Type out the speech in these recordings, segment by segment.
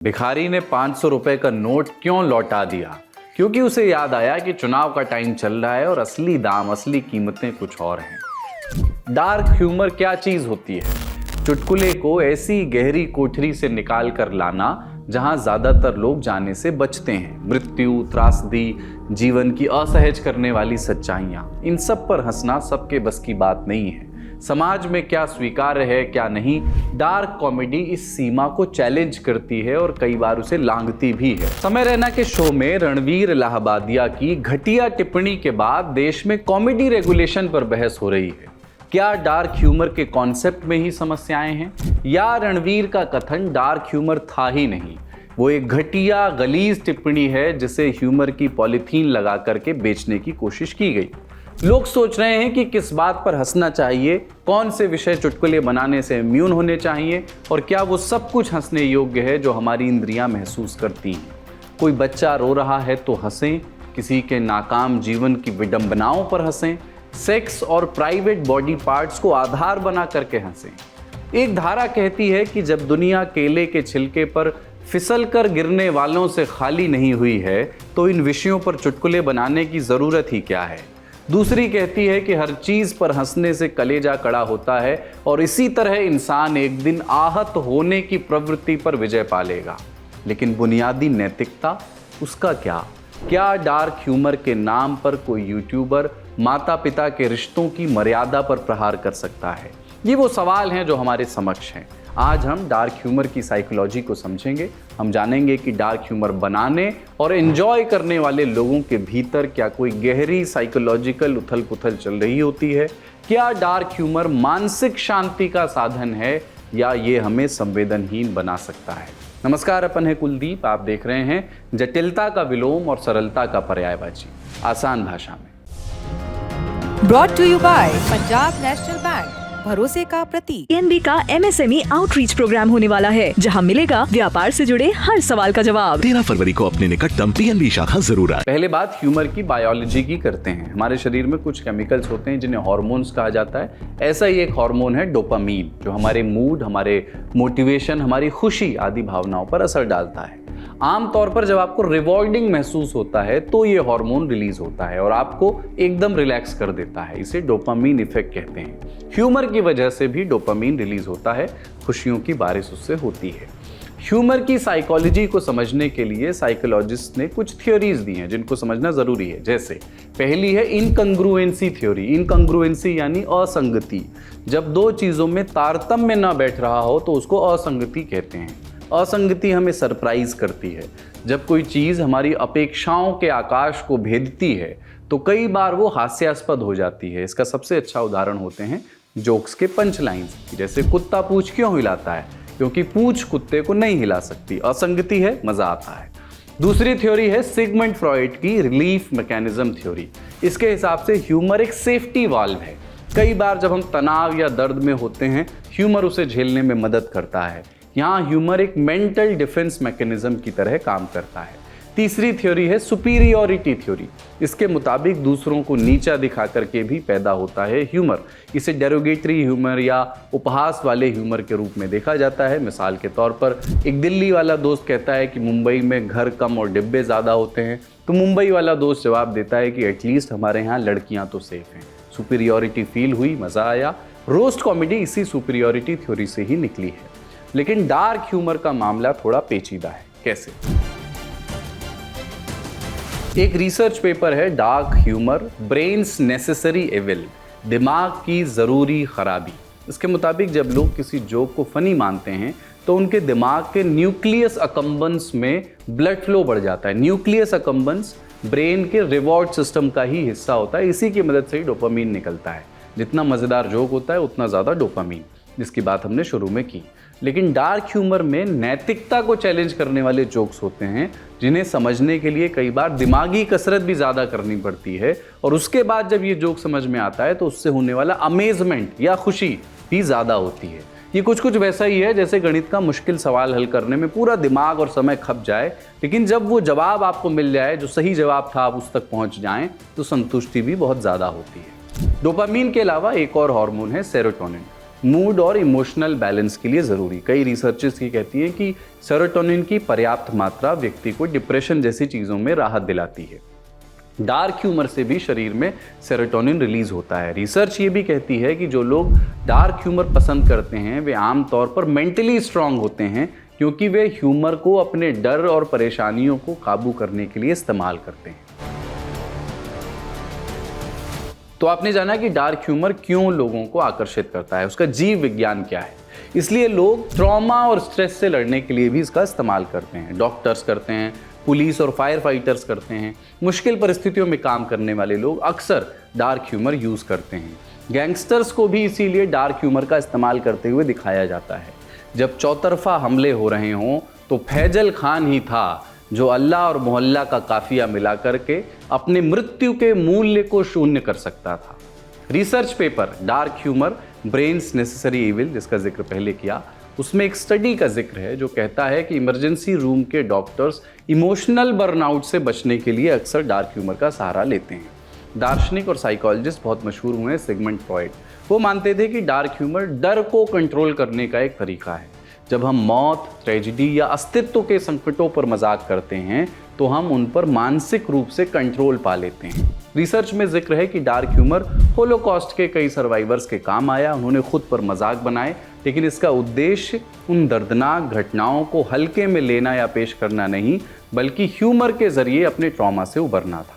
भिखारी ने 500 रुपए का नोट क्यों लौटा दिया? क्योंकि उसे याद आया कि चुनाव का टाइम चल रहा है और असली दाम, असली कीमतें कुछ और हैं। डार्क ह्यूमर क्या चीज होती है? चुटकुले को ऐसी गहरी कोठरी से निकाल कर लाना जहां ज्यादातर लोग जाने से बचते हैं। मृत्यु, त्रासदी, जीवन की असहज करने वाली सच्चाइयां, इन सब पर हंसना सबके बस की बात नहीं है। समाज में क्या स्वीकार्य है, क्या नहीं, डार्क कॉमेडी इस सीमा को चैलेंज करती है और कई बार उसे लांघती भी है। समय रैना के शो में रणवीर इलाहाबादिया की घटिया टिप्पणी के बाद देश में कॉमेडी रेगुलेशन पर बहस हो रही है। क्या डार्क ह्यूमर के कॉन्सेप्ट में ही समस्याएं हैं, या रणवीर का कथन डार्क ह्यूमर था ही नहीं, वो एक घटिया गलीज टिप्पणी है जिसे ह्यूमर की पॉलीथीन लगा करके बेचने की कोशिश की गई। लोग सोच रहे हैं कि किस बात पर हंसना चाहिए, कौन से विषय चुटकुले बनाने से इम्यून होने चाहिए, और क्या वो सब कुछ हंसने योग्य है जो हमारी इंद्रियां महसूस करती हैं। कोई बच्चा रो रहा है तो हंसें, किसी के नाकाम जीवन की विडंबनाओं पर हंसें, सेक्स और प्राइवेट बॉडी पार्ट्स को आधार बना करके हंसें। एक धारा कहती है कि जब दुनिया केले के छिलके पर फिसल कर गिरने वालों से खाली नहीं हुई है तो इन विषयों पर चुटकुले बनाने की ज़रूरत ही क्या है। दूसरी कहती है कि हर चीज़ पर हंसने से कलेजा कड़ा होता है और इसी तरह इंसान एक दिन आहत होने की प्रवृत्ति पर विजय पा लेगा। लेकिन बुनियादी नैतिकता, उसका क्या? क्या डार्क ह्यूमर के नाम पर कोई यूट्यूबर माता पिता के रिश्तों की मर्यादा पर प्रहार कर सकता है? ये वो सवाल हैं जो हमारे समक्ष हैं। आज हम डार्क ह्यूमर की साइकोलॉजी को समझेंगे। हम जानेंगे कि डार्क ह्यूमर बनाने और एंजॉय करने वाले लोगों के भीतर क्या कोई गहरी साइकोलॉजिकल उथल पुथल चल रही होती है। क्या डार्क ह्यूमर मानसिक शांति का साधन है या ये हमें संवेदनहीन बना सकता है। नमस्कार, अपन है कुलदीप। आप देख रहे हैं जटिलता का विलोम और सरलता का पर्यायवाची, आसान भाषा में। Brought to you by Punjab national bank, भरोसे का प्रतीक। पीएनबी का एमएसएमई आउटरीच प्रोग्राम होने वाला है, जहां मिलेगा व्यापार से जुड़े हर सवाल का जवाब। 13 फरवरी को अपने निकटतम पीएनबी शाखा जरूर आए। पहले बात ह्यूमर की बायोलॉजी की करते हैं। हमारे शरीर में कुछ केमिकल्स होते हैं जिन्हें हार्मोन्स कहा जाता है। ऐसा ही एक हार्मोन है डोपामीन, जो हमारे मूड, हमारे मोटिवेशन, हमारी खुशी आदि भावनाओं पर असर डालता है। आमतौर पर जब आपको रिवॉर्डिंग महसूस होता है तो ये हार्मोन रिलीज होता है और आपको एकदम रिलैक्स कर देता है। इसे डोपामीन इफेक्ट कहते हैं। ह्यूमर की वजह से भी डोपामीन रिलीज होता है, खुशियों की बारिश उससे होती है। ह्यूमर की साइकोलॉजी को समझने के लिए साइकोलॉजिस्ट ने कुछ थ्योरीज दी हैं जिनको समझना जरूरी है। जैसे पहली है इनकंग्रुएंसी थ्योरी। इनकंग्रुएंसी यानी असंगति। जब दो चीजों में तारतम्य ना बैठ रहा हो तो उसको असंगति कहते हैं। असंगति हमें सरप्राइज करती है। जब कोई चीज़ हमारी अपेक्षाओं के आकाश को भेदती है तो कई बार वो हास्यास्पद हो जाती है। इसका सबसे अच्छा उदाहरण होते हैं जोक्स के पंच लाइन्स। जैसे कुत्ता पूंछ क्यों हिलाता है? क्योंकि पूंछ कुत्ते को नहीं हिला सकती। असंगति है, मजा आता है। दूसरी थ्योरी है सिगमंड फ्रॉइड की रिलीफ मैकेनिज्म थ्योरी। इसके हिसाब से ह्यूमर एक सेफ्टी वाल्व है। कई बार जब हम तनाव या दर्द में होते हैं, ह्यूमर उसे झेलने में मदद करता है। यहाँ ह्यूमर एक मेंटल डिफेंस मैकेनिज्म की तरह काम करता है। तीसरी थ्योरी है सुपीरियॉरिटी थ्योरी। इसके मुताबिक दूसरों को नीचा दिखा करके भी पैदा होता है ह्यूमर। इसे डेरोगेटरी ह्यूमर या उपहास वाले ह्यूमर के रूप में देखा जाता है। मिसाल के तौर पर एक दिल्ली वाला दोस्त कहता है कि मुंबई में घर कम और डिब्बे ज़्यादा होते हैं, तो मुंबई वाला दोस्त जवाब देता है कि एटलीस्ट हमारे यहाँ लड़कियाँ तो सेफ हैं। सुपीरियॉरिटी फील हुई, मज़ा आया। रोस्ट कॉमेडी इसी सुपीरियॉरिटी थ्योरी से ही निकली है। लेकिन डार्क ह्यूमर का मामला थोड़ा पेचीदा है। कैसे? एक रिसर्च पेपर है dark humour, brains necessary evil, दिमाग की जरूरी खराबी। इसके मुताबिक जब लोग किसी जोक को फनी मानते हैं तो उनके दिमाग के न्यूक्लियस अकम्बन्स में ब्लड फ्लो बढ़ जाता है। न्यूक्लियस अकम्बन्स ब्रेन के रिवॉर्ड सिस्टम का ही हिस्सा होता है। इसी की मदद से ही डोपामीन निकलता है। जितना मजेदार जोक होता है उतना ज्यादा डोपामीन, जिसकी बात हमने शुरू में की। लेकिन डार्क ह्यूमर में नैतिकता को चैलेंज करने वाले जोक्स होते हैं जिन्हें समझने के लिए कई बार दिमागी कसरत भी ज़्यादा करनी पड़ती है। और उसके बाद जब ये जोक समझ में आता है तो उससे होने वाला अमेजमेंट या खुशी भी ज़्यादा होती है। ये कुछ वैसा ही है जैसे गणित का मुश्किल सवाल हल करने में पूरा दिमाग और समय खप जाए, लेकिन जब वो जवाब आपको मिल जाए जो सही जवाब था, आप उस तक पहुँच जाएँ तो संतुष्टि भी बहुत ज़्यादा होती है। डोपामीन के अलावा एक और हार्मोन है सेरोटोनिन। मूड और इमोशनल बैलेंस के लिए ज़रूरी। कई रिसर्चेस ये कहती हैं कि सेरोटोनिन की पर्याप्त मात्रा व्यक्ति को डिप्रेशन जैसी चीज़ों में राहत दिलाती है। डार्क ह्यूमर से भी शरीर में सेरोटोनिन रिलीज होता है। रिसर्च ये भी कहती है कि जो लोग डार्क ह्यूमर पसंद करते हैं वे आमतौर पर मेंटली स्ट्रांग होते हैं, क्योंकि वे ह्यूमर को अपने डर और परेशानियों को काबू करने के लिए इस्तेमाल करते हैं। तो आपने जाना कि डार्क ह्यूमर क्यों लोगों को आकर्षित करता है, उसका जीव विज्ञान क्या है। इसलिए लोग ट्रॉमा और स्ट्रेस से लड़ने के लिए भी इसका इस्तेमाल करते हैं। डॉक्टर्स करते हैं, पुलिस और फायर फाइटर्स करते हैं, मुश्किल परिस्थितियों में काम करने वाले लोग अक्सर डार्क ह्यूमर यूज़ करते हैं। गैंगस्टर्स को भी इसीलिए डार्क ह्यूमर का इस्तेमाल करते हुए दिखाया जाता है। जब चौतरफा हमले हो रहे हों तो फैजल खान ही था जो अल्लाह और मोहल्ला का काफिया मिला करके अपने मृत्यु के मूल्य को शून्य कर सकता था। Research paper dark humour brains necessary evil, जिसका जिक्र पहले किया, उसमें एक स्टडी का जिक्र है जो कहता है कि इमरजेंसी रूम के डॉक्टर्स इमोशनल बर्नआउट से बचने के लिए अक्सर डार्क ह्यूमर का सहारा लेते हैं। दार्शनिक और साइकोलॉजिस्ट बहुत मशहूर हुए हैं, सिगमंड फ्रॉइड। वो मानते थे कि डार्क ह्यूमर डर को कंट्रोल करने का एक तरीका है। जब हम मौत, ट्रेजिडी या अस्तित्व के संकटों पर मजाक करते हैं तो हम उन पर मानसिक रूप से कंट्रोल पा लेते हैं। रिसर्च में जिक्र है कि डार्क ह्यूमर होलोकॉस्ट के कई सर्वाइवर्स के काम आया। उन्होंने खुद पर मजाक बनाए, लेकिन इसका उद्देश्य उन दर्दनाक घटनाओं को हल्के में लेना या पेश करना नहीं, बल्कि ह्यूमर के जरिए अपने ट्रॉमा से उबरना था।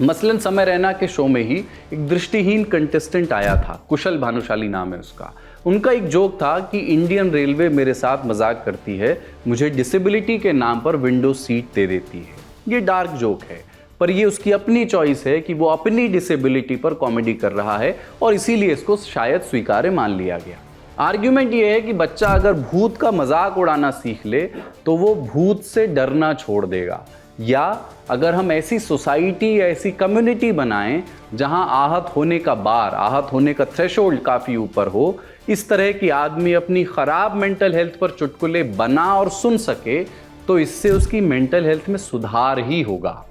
मसलन समय रैना के शो में ही एक दृष्टिहीन कंटेस्टेंट आया था, कुशल भानुशाली नाम है उसका। उनका एक जोक था कि इंडियन रेलवे मेरे साथ मजाक करती है, मुझे डिसेबिलिटी के नाम पर विंडो सीट दे देती है। ये डार्क जोक है, पर ये उसकी अपनी चॉइस है कि वो अपनी डिसेबिलिटी पर कॉमेडी कर रहा है और इसीलिए इसको शायद स्वीकार्य मान लिया गया। आर्ग्यूमेंट ये है कि बच्चा अगर भूत का मजाक उड़ाना सीख ले तो वो भूत से डरना छोड़ देगा, या अगर हम ऐसी सोसाइटी या ऐसी कम्युनिटी बनाएं जहां आहत होने का बार, आहत होने का थ्रेशोल्ड काफ़ी ऊपर हो, इस तरह की आदमी अपनी ख़राब मेंटल हेल्थ पर चुटकुले बना और सुन सके, तो इससे उसकी मेंटल हेल्थ में सुधार ही होगा।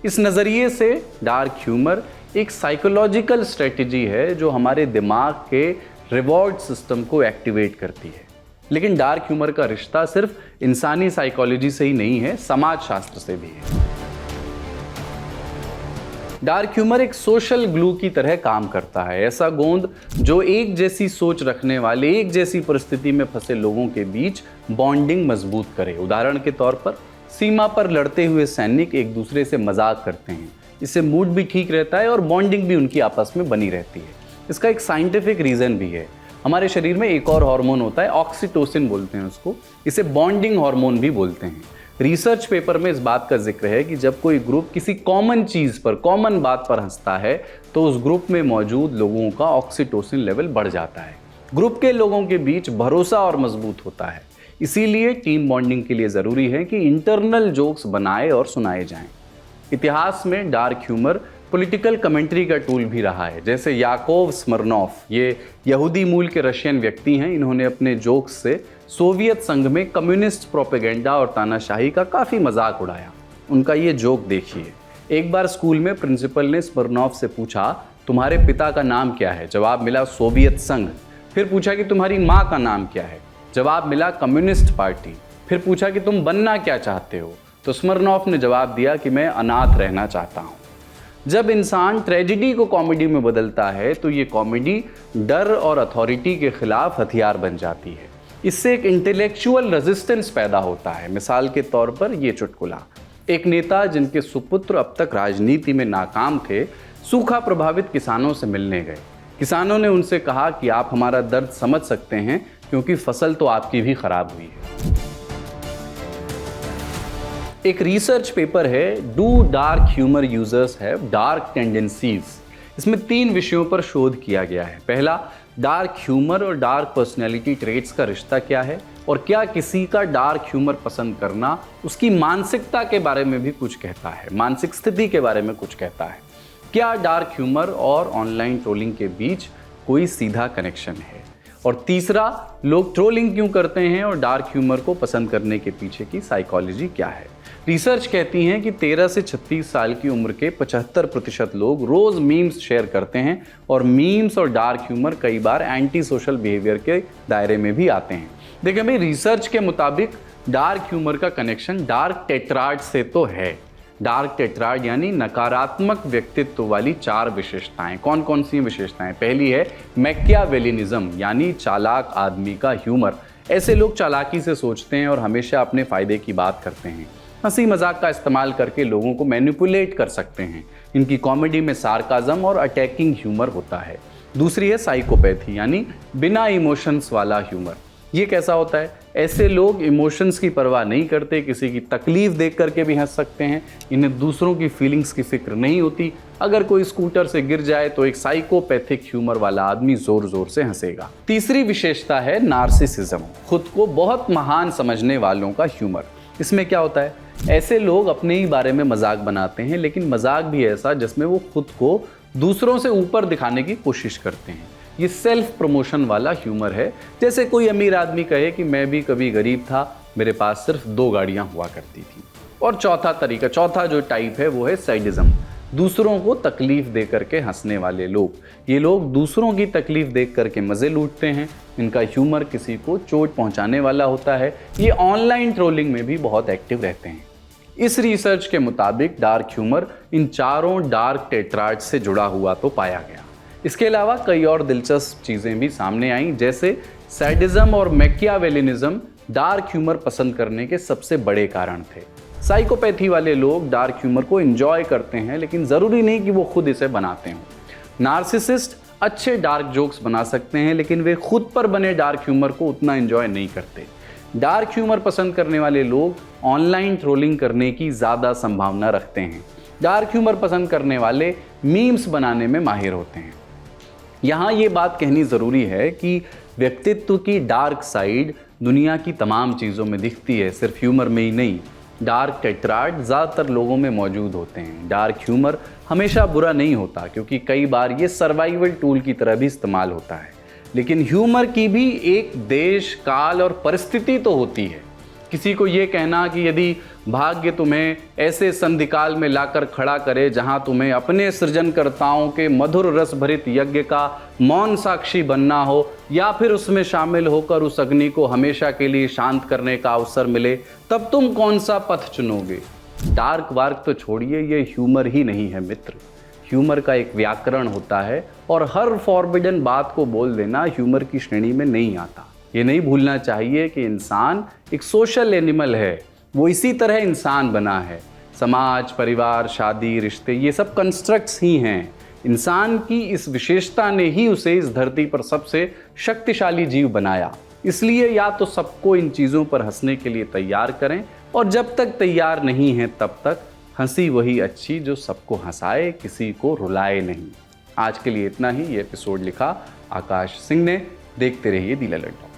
इस नज़रिए से डार्क ह्यूमर एक साइकोलॉजिकल स्ट्रेटजी है जो हमारे दिमाग के रिवॉर्ड सिस्टम को एक्टिवेट करती है। लेकिन डार्क ह्यूमर का रिश्ता सिर्फ इंसानी साइकोलॉजी से ही नहीं है, समाज शास्त्र से भी है। डार्क ह्यूमर एक सोशल ग्लू की तरह काम करता है, ऐसा गोंद जो एक जैसी सोच रखने वाले, एक जैसी परिस्थिति में फंसे लोगों के बीच बॉन्डिंग मजबूत करे। उदाहरण के तौर पर सीमा पर लड़ते हुए सैनिक एक दूसरे से मजाक करते हैं, इससे मूड भी ठीक रहता है और बॉन्डिंग भी उनकी आपस में बनी रहती है। इसका एक साइंटिफिक रीज़न भी है। हमारे शरीर में एक और हार्मोन होता है, ऑक्सीटोसिन बोलते हैं उसको, इसे बॉन्डिंग हार्मोन भी बोलते हैं। रिसर्च पेपर में इस बात का जिक्र है कि जब कोई ग्रुप किसी कॉमन चीज़ पर, कॉमन बात पर हंसता है तो उस ग्रुप में मौजूद लोगों का ऑक्सीटोसिन लेवल बढ़ जाता है। ग्रुप के लोगों के बीच भरोसा और मजबूत होता है। इसीलिए टीम बॉन्डिंग के लिए ज़रूरी है कि इंटरनल जोक्स बनाए और सुनाए जाएं। इतिहास में डार्क ह्यूमर पॉलिटिकल कमेंट्री का टूल भी रहा है। जैसे याकोव स्मिर्नोव, ये यहूदी मूल के रशियन व्यक्ति हैं। इन्होंने अपने जोक्स से सोवियत संघ में कम्युनिस्ट प्रोपेगेंडा और तानाशाही का काफ़ी मजाक उड़ाया। उनका ये जोक देखिए। एक बार स्कूल में प्रिंसिपल ने स्मिर्नोव से पूछा, तुम्हारे पिता का नाम क्या है? जवाब मिला सोवियत संघ। फिर पूछा कि तुम्हारी माँ का नाम क्या है? जवाब मिला कम्युनिस्ट पार्टी। फिर पूछा कि तुम बनना क्या चाहते हो? तो स्मिर्नोव ने जवाब दिया कि मैं अनाथ रहना चाहता हूँ। जब इंसान ट्रेजिडी को कॉमेडी में बदलता है तो ये कॉमेडी डर और अथॉरिटी के खिलाफ हथियार बन जाती है। इससे एक इंटेलेक्चुअल रेजिस्टेंस पैदा होता है। मिसाल के तौर पर ये चुटकुला, एक नेता जिनके सुपुत्र अब तक राजनीति में नाकाम थे, सूखा प्रभावित किसानों से मिलने गए। किसानों ने उनसे कहा कि आप हमारा दर्द समझ सकते हैं क्योंकि फसल तो आपकी भी खराब हुई है। एक रिसर्च पेपर है, do dark humour users have dark tendencies. इसमें 3 विषयों पर शोध किया गया है। पहला, डार्क ह्यूमर और डार्क पर्सनैलिटी ट्रेट्स का रिश्ता क्या है, और क्या किसी का डार्क ह्यूमर पसंद करना उसकी मानसिकता के बारे में भी कुछ कहता है, मानसिक स्थिति के बारे में कुछ कहता है। क्या डार्क ह्यूमर और ऑनलाइन ट्रोलिंग के बीच कोई सीधा कनेक्शन है? और तीसरा, लोग ट्रोलिंग क्यों करते हैं और डार्क ह्यूमर को पसंद करने के पीछे की साइकोलॉजी क्या है। रिसर्च कहती है कि 13 से 36 साल की उम्र के 75% लोग रोज मीम्स शेयर करते हैं और मीम्स और डार्क ह्यूमर कई बार एंटी सोशल बिहेवियर के दायरे में भी आते हैं। देखिए भाई, रिसर्च के मुताबिक डार्क ह्यूमर का कनेक्शन डार्क टेट्राड से तो है। डार्क टेट्राड यानी नकारात्मक व्यक्तित्व वाली 4 विशेषताएं। कौन कौन सी विशेषताएं? पहली है मैकियावेलिनिज्म यानी चालाक आदमी का ह्यूमर। ऐसे लोग चालाकी से सोचते हैं और हमेशा अपने फायदे की बात करते हैं। हंसी मजाक का इस्तेमाल करके लोगों को मैनिपुलेट कर सकते हैं। इनकी कॉमेडी में सार्काज्म और अटैकिंग ह्यूमर होता है। दूसरी है साइकोपैथी यानी बिना इमोशंस वाला ह्यूमर। ये कैसा होता है? ऐसे लोग इमोशंस की परवाह नहीं करते, किसी की तकलीफ देख करके भी हंस सकते हैं। इन्हें दूसरों की फीलिंग्स की फिक्र नहीं होती। अगर कोई स्कूटर से गिर जाए तो एक साइकोपैथिक ह्यूमर वाला आदमी जोर जोर से हंसेगा। तीसरी विशेषता है नार्सिसिज्म, खुद को बहुत महान समझने वालों का ह्यूमर। इसमें क्या होता है? ऐसे लोग अपने ही बारे में मजाक बनाते हैं, लेकिन मजाक भी ऐसा जिसमें वो खुद को दूसरों से ऊपर दिखाने की कोशिश करते हैं। ये सेल्फ प्रमोशन वाला ह्यूमर है। जैसे कोई अमीर आदमी कहे कि मैं भी कभी गरीब था, मेरे पास सिर्फ 2 गाड़ियां हुआ करती थी। और चौथा जो टाइप है वो है सैडिज्म, दूसरों को तकलीफ दे करके हंसने वाले लोग। ये लोग दूसरों की तकलीफ देख करके मजे लूटते हैं। इनका ह्यूमर किसी को चोट पहुंचाने वाला होता है। ये ऑनलाइन ट्रोलिंग में भी बहुत एक्टिव रहते हैं। इस रिसर्च के मुताबिक dark humour in 4 dark tetrad से जुड़ा हुआ तो पाया गया। इसके अलावा कई और दिलचस्प चीज़ें भी सामने आईं, जैसे सैडिज्म और मैकियावेलिनिज्म डार्क ह्यूमर पसंद करने के सबसे बड़े कारण थे। साइकोपैथी वाले लोग डार्क ह्यूमर को एंजॉय करते हैं, लेकिन ज़रूरी नहीं कि वो खुद इसे बनाते हों। नार्सिसिस्ट अच्छे डार्क जोक्स बना सकते हैं, लेकिन वे खुद पर बने डार्क ह्यूमर को उतना एंजॉय नहीं करते। डार्क ह्यूमर पसंद करने वाले लोग ऑनलाइन ट्रोलिंग करने की ज़्यादा संभावना रखते हैं। डार्क ह्यूमर पसंद करने वाले मीम्स बनाने में माहिर होते हैं। यहाँ ये बात कहनी ज़रूरी है कि व्यक्तित्व की डार्क साइड दुनिया की तमाम चीज़ों में दिखती है, सिर्फ ह्यूमर में ही नहीं। डार्क टेट्राड ज़्यादातर लोगों में मौजूद होते हैं। डार्क ह्यूमर हमेशा बुरा नहीं होता, क्योंकि कई बार ये सर्वाइवल टूल की तरह भी इस्तेमाल होता है। लेकिन ह्यूमर की भी एक देश, काल और परिस्थिति तो होती है। किसी को ये कहना कि यदि भाग्य तुम्हें ऐसे संधिकाल में लाकर खड़ा करे जहां तुम्हें अपने सृजनकर्ताओं के मधुर रस भरित यज्ञ का मौन साक्षी बनना हो, या फिर उसमें शामिल होकर उस अग्नि को हमेशा के लिए शांत करने का अवसर मिले, तब तुम कौन सा पथ चुनोगे? डार्क वार्क तो छोड़िए, ये ह्यूमर ही नहीं है मित्र। ह्यूमर का एक व्याकरण होता है और हर फॉरबिडन बात को बोल देना ह्यूमर की श्रेणी में नहीं आता। ये नहीं भूलना चाहिए कि इंसान एक सोशल एनिमल है। वो इसी तरह इंसान बना है। समाज, परिवार, शादी, रिश्ते, ये सब कंस्ट्रक्ट्स ही हैं। इंसान की इस विशेषता ने ही उसे इस धरती पर सबसे शक्तिशाली जीव बनाया। इसलिए या तो सबको इन चीज़ों पर हंसने के लिए तैयार करें, और जब तक तैयार नहीं हैं तब तक हंसी वही अच्छी जो सबको हंसाए, किसी को रुलाए नहीं। आज के लिए इतना ही। ये एपिसोड लिखा आकाश सिंह ने। देखते रहिए दी ललट।